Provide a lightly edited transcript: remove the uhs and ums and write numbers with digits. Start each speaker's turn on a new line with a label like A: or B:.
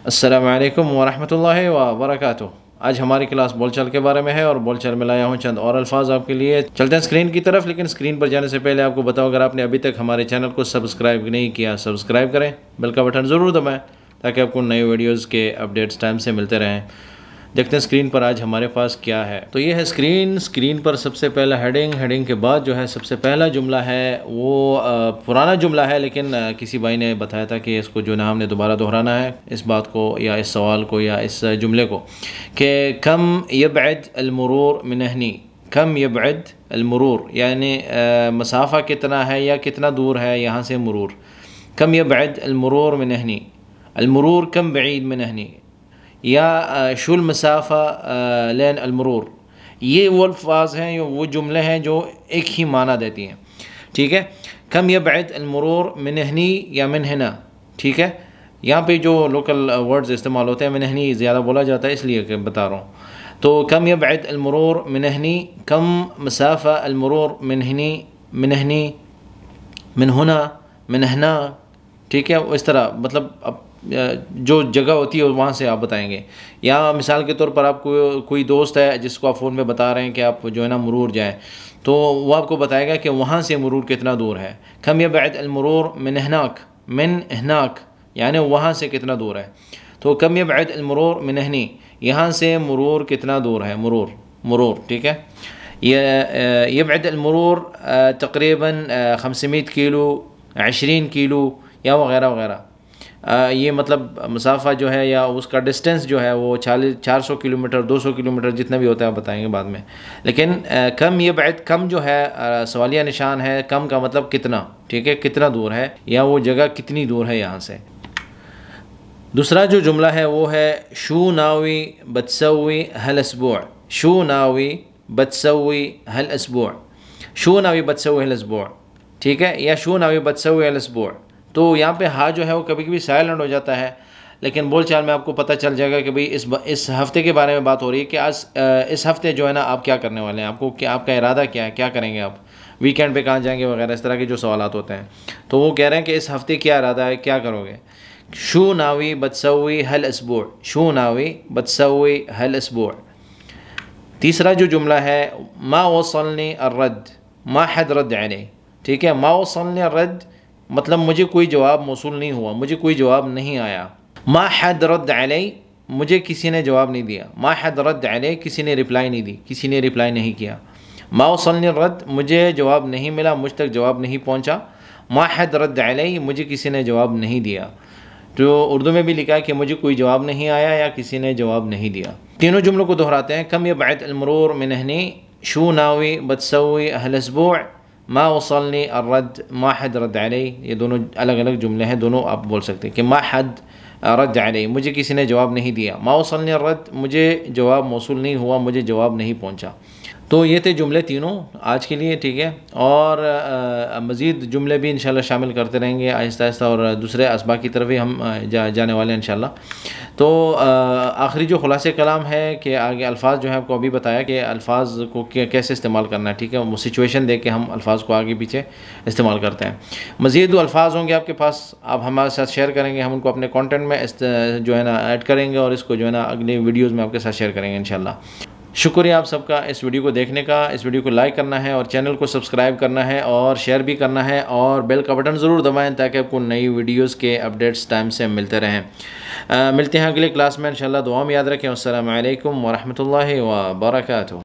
A: अस्सलामु अलैकुम वरहमतुल्लाहि वबरकातुहू। आज हमारी क्लास बोलचाल के बारे में है और बोलचाल में लाया हूँ चंद और अल्फाज आपके लिए। चलते हैं स्क्रीन की तरफ, लेकिन स्क्रीन पर जाने से पहले आपको बताओ, अगर आपने अभी तक हमारे चैनल को सब्सक्राइब नहीं किया, सब्सक्राइब करें, बेल का बटन ज़रूर दबाएं ताकि आपको नए वीडियोज़ के अपडेट्स टाइम से मिलते रहें। देखते हैं स्क्रीन पर आज हमारे पास क्या है। तो ये है स्क्रीन पर सबसे पहला हेडिंग के बाद जो है सबसे पहला जुमला है वो पुराना जुमला है, लेकिन किसी भाई ने बताया था कि इसको जो ना हमने दोबारा दोहराना है इस बात को या इस सवाल को या इस जुमले को, कि कम यबअद अलमुरूर मिन हनी। कम यबअद अलमुरूर यानी मसाफ़ा कितना है या कितना दूर है यहाँ से मुरूर। कम यबअद अलमुरूर मिन हनी, अलमुरूर कम बईद मिन हनी, या शुल मसाफ़ा लैन अलमरूर। ये वो अल्फाज हैं, वो जुमले हैं जो एक ही माना देती हैं। ठीक है, कम यबअद अलमरूर मिन हनी या मिन हना। ठीक है, यहाँ पे जो लोकल वर्ड्स इस्तेमाल होते हैं, मिन हनी ज़्यादा बोला जाता है इसलिए कि बता रहा हूँ। तो कम यबअद अलमरूर मिन हनी, कम मसाफ़ा अलमरूर मिन हनी, मिन हनी, मिन हुना, मिन हना। ठीक है, इस तरह मतलब अब जो जगह होती है वहाँ से आप बताएंगे। या मिसाल के तौर पर आपको कोई दोस्त है जिसको आप फ़ोन में बता रहे हैं कि आप जो है ना मुरूर जाएँ, तो वो आपको बताएगा कि वहाँ से मुरूर कितना दूर है। कम यबअद अलमुरूर मिन हनाक, मिन हनाक यानी वहाँ से कितना दूर है। तो कम यबअद अलमुरूर मिन हनी, यहाँ से मुरूर कितना दूर है, मुरूर। ठीक है, यबअद अलमुरूर तकरीबन 500 किलो, 20 किलो या वगैरह वगैरह। ये मतलब मुसाफ़ा जो है या उसका डिस्टेंस जो है वो 400 किलोमीटर, 200 किलोमीटर जितना भी होता है बताएंगे बाद में। लेकिन कम यबअद, कम जो है सवालिया निशान है, कम का मतलब कितना। ठीक है, कितना दूर है या वो जगह कितनी दूर है यहाँ से। दूसरा जो जुमला है वो है शू नावी बतसवी हल अस्बुअ। शू नावी बतसवी हल अस्बुअ, शू नावी बतसवी हल अस्बुअ। ठीक है, या शू नावी बतसवी हल अस्बुअ। तो यहाँ पे हा जो है वो कभी कभी साइलेंट हो जाता है, लेकिन बोलचाल में आपको पता चल जाएगा कि भाई इस हफ़्ते के बारे में बात हो रही है कि आज इस हफ़्ते जो है ना आप क्या करने वाले हैं, आपको क्या, आपका इरादा क्या है, क्या करेंगे आप, वीकेंड पे कहाँ जाएंगे वगैरह, इस तरह के जो सवालात होते हैं। तो वो कह रहे हैं कि इस हफ़्ते क्या इरादा है, क्या करोगे। शू नावी बतसवी हल अस्बुअ, शू नावी बतसवी हल अस्बुअ। तीसरा जो जुमला है मा वसलनी अर्रद, मा हद रद्द अलैह। ठीक है, मा वसलनी अर्रद मतलब मुझे कोई जवाब मौसूल नहीं हुआ, मुझे कोई जवाब नहीं आया। मा हद रद्द अलैह, मुझे किसी ने जवाब नहीं दिया। मा हद रद्द अलैह, किसी ने रिप्लाई नहीं दी, किसी ने रिप्लाई नहीं किया। मा वसलनी रद्द, मुझे जवाब नहीं मिला, मुझ तक जवाब नहीं पहुँचा। मा हद रद्द अलैह, मुझे किसी ने जवाब नहीं दिया। तो उर्दू में भी लिखा है कि मुझे कोई जवाब नहीं आया या किसी ने जवाब नहीं दिया। तीनों जुमलों को दोहराते हैं। कम यबअद अलमुरूर मिन हनी, शू नावी बतसवी हल अस्बुअ, मा वसलनी अर्रद, मा हद रद्द अलैह। ये दोनों अलग अलग जुमले हैं, दोनों आप बोल सकते हैं कि मा हद रद्द अलैह, मुझे किसी ने जवाब नहीं दिया। मा वसलनी अर्रद, मुझे जवाब मौसूल नहीं हुआ, मुझे जवाब नहीं पहुंचा। तो ये थे जुमले तीनों आज के लिए। ठीक है, और मज़ीद जुमले भी इंशाल्लाह शामिल करते रहेंगे आहिस्ता आहिस्ता, और दूसरे असबाब की तरफ भी हम जाने वाले हैं इंशाल्लाह। तो आखिरी जो खुलासे कलाम है कि आगे अल्फाज जो है आपको अभी बताया कि अल्फाज को कैसे इस्तेमाल करना है। ठीक है, वो सिचुएशन देख के हम अल्फाज को आगे पीछे इस्तेमाल करते हैं। मज़ीद अल्फाज होंगे आपके पास, आप हमारे साथ शेयर करेंगे, हम उनको अपने कॉन्टेंट में जो है ना ऐड करेंगे और इसको जो है ना अगले वीडियोज़ में आपके साथ शेयर करेंगे इंशाल्लाह। शुक्रिया आप सबका इस वीडियो को देखने का। इस वीडियो को लाइक करना है और चैनल को सब्सक्राइब करना है और शेयर भी करना है, और बेल का बटन ज़रूर दबाएं ताकि आपको नई वीडियोस के अपडेट्स टाइम से मिलते रहें। मिलते हैं अगले क्लास में इंशाल्लाह। दुआ में याद रखें। अस्सलामु अलैकुम वरहमतुल्लाहि वबरकातुहू।